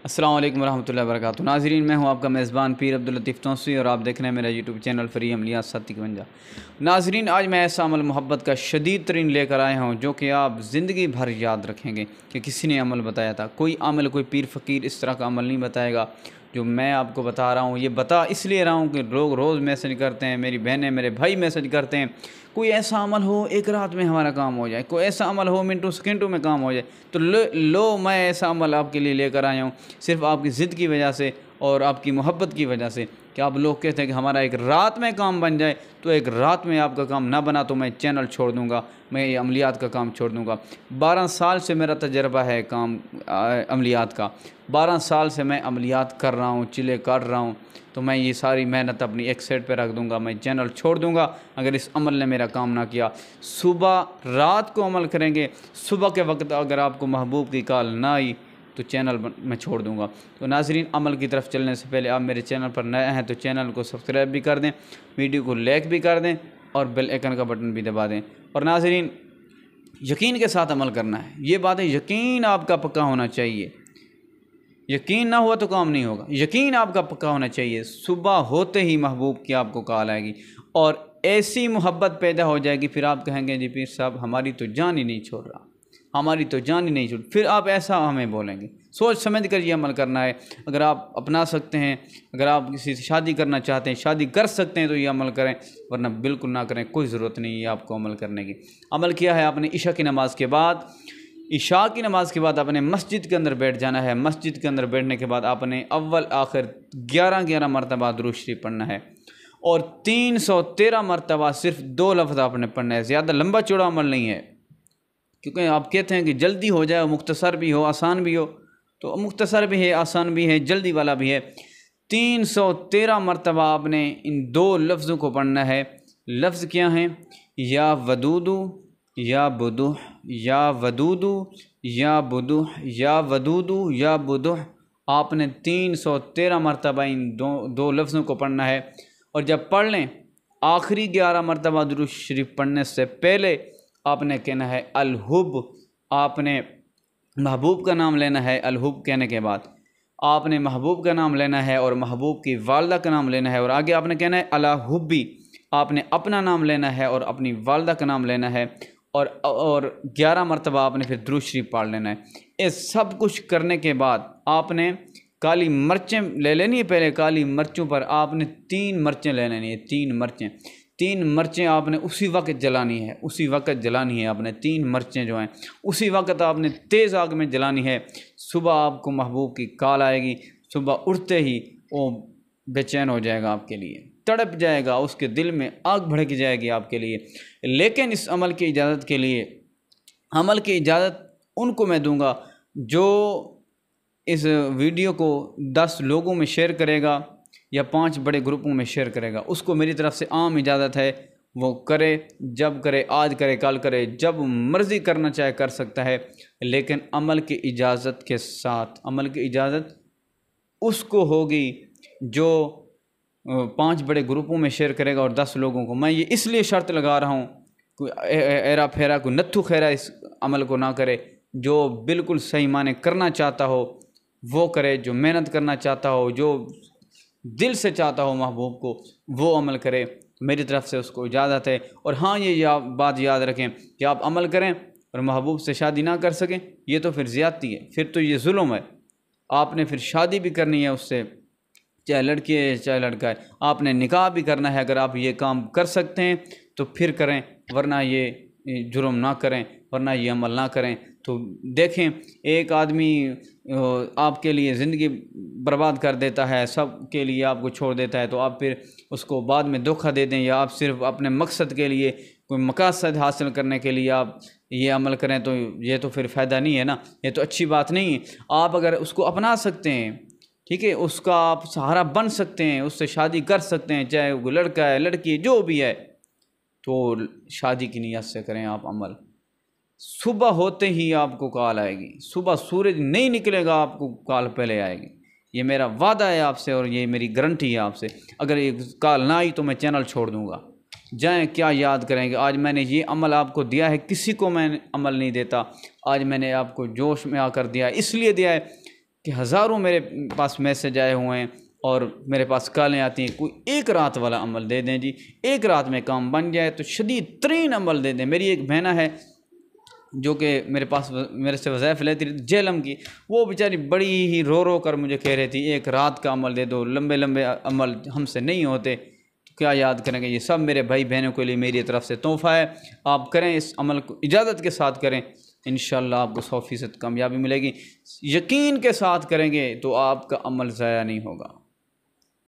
अस्सलाम वालेकुम रहमतुल्लाहि व बरकातुहू। नाज़रीन, मैं हूं आपका मेज़बान पीर अब्दुल लतीफ़ तौसी और आप देख रहे हैं मेरा यूट्यूब चैनल फ़री अमलियात 751। नाज़रीन, आज मैं ऐसा अमल मोहब्बत का शदीद तरीन लेकर आया हूं जो कि आप ज़िंदगी भर याद रखेंगे कि किसी ने अमल बताया था। कोई अमल, कोई पीर फ़कीर इस तरह का अमल नहीं बताएगा जो मैं आपको बता रहा हूँ। ये बता इसलिए रहा हूँ कि लोग रोज़ मैसेज करते हैं, मेरी बहनें, मेरे भाई मैसेज करते हैं, कोई ऐसा अमल हो एक रात में हमारा काम हो जाए, कोई ऐसा अमल हो मिनटों सेकंडों में काम हो जाए। तो लो मैं ऐसा अमल आपके लिए लेकर आया हूँ, सिर्फ़ आपकी ज़िद की वजह से और आपकी मोहब्बत की वजह से कि आप लोग कहते हैं कि हमारा एक रात में काम बन जाए। तो एक रात में आपका काम ना बना तो मैं चैनल छोड़ दूँगा, मैं ये अमलियात का काम छोड़ दूँगा। 12 साल से मेरा तजर्बा है काम अमलियात का। 12 साल से मैं अमलियात कर रहा हूँ, चिले काट रहा हूँ। तो मैं ये सारी मेहनत अपनी एक साइड पे रख दूँगा, मैं चैनल छोड़ दूँगा अगर इस अमल ने मेरा काम ना किया। सुबह रात को अमल करेंगे, सुबह के वक्त अगर आपको महबूब की कॉल ना आई तो चैनल मैं छोड़ दूँगा। तो नाज़रीन, अमल की तरफ चलने से पहले आप मेरे चैनल पर नए हैं तो चैनल को सब्सक्राइब भी कर दें, वीडियो को लाइक भी कर दें और बेल आइकन का बटन भी दबा दें। और नाज़रीन, यकीन के साथ अमल करना है। ये बातें यकीन आपका पक्का होना चाहिए। यकीन ना हुआ तो काम नहीं होगा। यकीन आपका पक्का होना चाहिए। सुबह होते ही महबूब की आपको कॉल आएगी और ऐसी मोहब्बत पैदा हो जाएगी, फिर आप कहेंगे जी पीर साहब हमारी तो जान ही नहीं छोड़ रहा, हमारी तो जान ही नहीं छोड़। फिर आप ऐसा हमें बोलेंगे। सोच समझ कर ये अमल करना है। अगर आप अपना सकते हैं, अगर आप किसी से शादी करना चाहते हैं, शादी कर सकते हैं तो ये अमल करें, वरना बिल्कुल ना करें। कोई ज़रूरत नहीं है आपको अमल करने की। अमल किया है आपने इशा की नमाज़ के बाद। इशा की नमाज़ के बाद आपने मस्जिद के अंदर बैठ जाना है। मस्जिद के अंदर बैठने के बाद आपने अव्वल आखिर 11 मरतबा दुरूद शरीफ पढ़ना है और 313 मरतबा सिर्फ 2 लफ्ज़ आपने पढ़ना है। ज़्यादा लंबा चौड़ा अमल नहीं है, क्योंकि आप कहते हैं कि जल्दी हो जाए, मुख्तसर भी हो आसान भी हो। तो मुख्तसर भी है, आसान भी है, जल्दी वाला भी है। 313 मरतबा आपने इन 2 लफ्ज़ों को पढ़ना है। लफ्ज़ क्या हैं? या वदूदू, या बुदुह, या वदूदू, या बुदुह, या वदूदू, या बुदुह। आपने 313 मरतबा इन दो लफ्ज़ों को पढ़ना है। और जब पढ़ लें, आखिरी 11 मरतबा दुरूद शरीफ पढ़ने से पहले आपने कहना है अलहुब। आपने महबूब का नाम लेना है। अलहुब कहने के बाद आपने महबूब का नाम लेना है और महबूब की वालदा का नाम लेना है और आगे आपने कहना है अला हुब्बी। आपने अपना नाम लेना है और अपनी वालदा का नाम लेना है और 11 मरतबा आपने फिर दुरूद शरीफ पढ़ लेना है। ये सब कुछ करने के बाद आपने काली मिर्चें ले लेनी है। पहले काली मिर्चों पर आपने 3 मिर्चें ले लेनी है। 3 मिर्चें आपने उसी वक्त जलानी है। उसी वक्त जलानी है आपने 3 मिर्चें जो हैं उसी वक्त आपने तेज़ आग में जलानी है। सुबह आपको महबूब की कॉल आएगी। सुबह उठते ही वो बेचैन हो जाएगा, आपके लिए तड़प जाएगा, उसके दिल में आग भड़क जाएगी आपके लिए। लेकिन इस अमल की इजाज़त के लिए, अमल की इजाज़त उनको मैं दूंगा जो इस वीडियो को 10 लोगों में शेयर करेगा या 5 बड़े ग्रुपों में शेयर करेगा। उसको मेरी तरफ से आम इजाज़त है, वो करे, जब करे, आज करे, कल करे, जब मर्ज़ी करना चाहे कर सकता है। लेकिन अमल की इजाज़त के साथ, अमल की इजाज़त उसको होगी जो 5 बड़े ग्रुपों में शेयर करेगा और 10 लोगों को। मैं ये इसलिए शर्त लगा रहा हूँ, कोई एरा फेरा, कोई नत्थु खेरा इस अमल को ना करे। जो बिल्कुल सही माने करना चाहता हो वो करे, जो मेहनत करना चाहता हो, जो दिल से चाहता हो महबूब को, वो अमल करे। मेरी तरफ से उसको इजाज़त है। और हाँ, ये बात याद रखें कि आप अमल करें और महबूब से शादी ना कर सकें, ये तो फिर ज़्यादती है, फिर तो ये जुल्म है। आपने फिर शादी भी करनी है उससे, चाहे लड़की है चाहे लड़का है। आपने निकाह भी करना है। अगर आप ये काम कर सकते हैं तो फिर करें, वरना ये जुर्म ना करें, वरना ये अमल ना करें। तो देखें, एक आदमी आपके लिए ज़िंदगी बर्बाद कर देता है, सब के लिए आपको छोड़ देता है, तो आप फिर उसको बाद में धोखा दे दें, या आप सिर्फ अपने मकसद के लिए, कोई मकसद हासिल करने के लिए आप ये अमल करें, तो ये तो फिर फ़ायदा नहीं है ना, ये तो अच्छी बात नहीं है। आप अगर उसको अपना सकते हैं, ठीक है, उसका आप सहारा बन सकते हैं, उससे शादी कर सकते हैं, चाहे वो लड़का है लड़की जो भी है, तो शादी की नीयत से करें आप अमल। सुबह होते ही आपको कॉल आएगी। सुबह सूरज नहीं निकलेगा आपको कॉल पहले आएगी। ये मेरा वादा है आपसे और ये मेरी गारंटी है आपसे। अगर ये कॉल ना आई तो मैं चैनल छोड़ दूँगा। जाएं, क्या याद करेंगे। आज मैंने ये अमल आपको दिया है, किसी को मैं अमल नहीं देता। आज मैंने आपको जोश में आकर दिया है, इसलिए दिया है कि हज़ारों मेरे पास मैसेज आए हुए हैं और मेरे पास कॉलें आती हैं, कोई एक रात वाला अमल दे दें जी, एक रात में काम बन जाए तो शदीद तरीन अमल दे दें। मेरी एक बहना है जो कि मेरे से वज़ाइफ लेती रही जेलम की, वो बेचारी बड़ी ही रो रो कर मुझे कह रही थी एक रात का अमल दे दो, लंबे लंबे अमल हमसे नहीं होते, तो क्या याद करेंगे। ये सब मेरे भाई बहनों के लिए मेरी तरफ से तोहफ़ा है। आप करें इस अमल को, इजाज़त के साथ करें, इंशाअल्लाह आपको 100% कामयाबी मिलेगी। यकीन के साथ करेंगे तो आपका अमल ज़ाया नहीं होगा।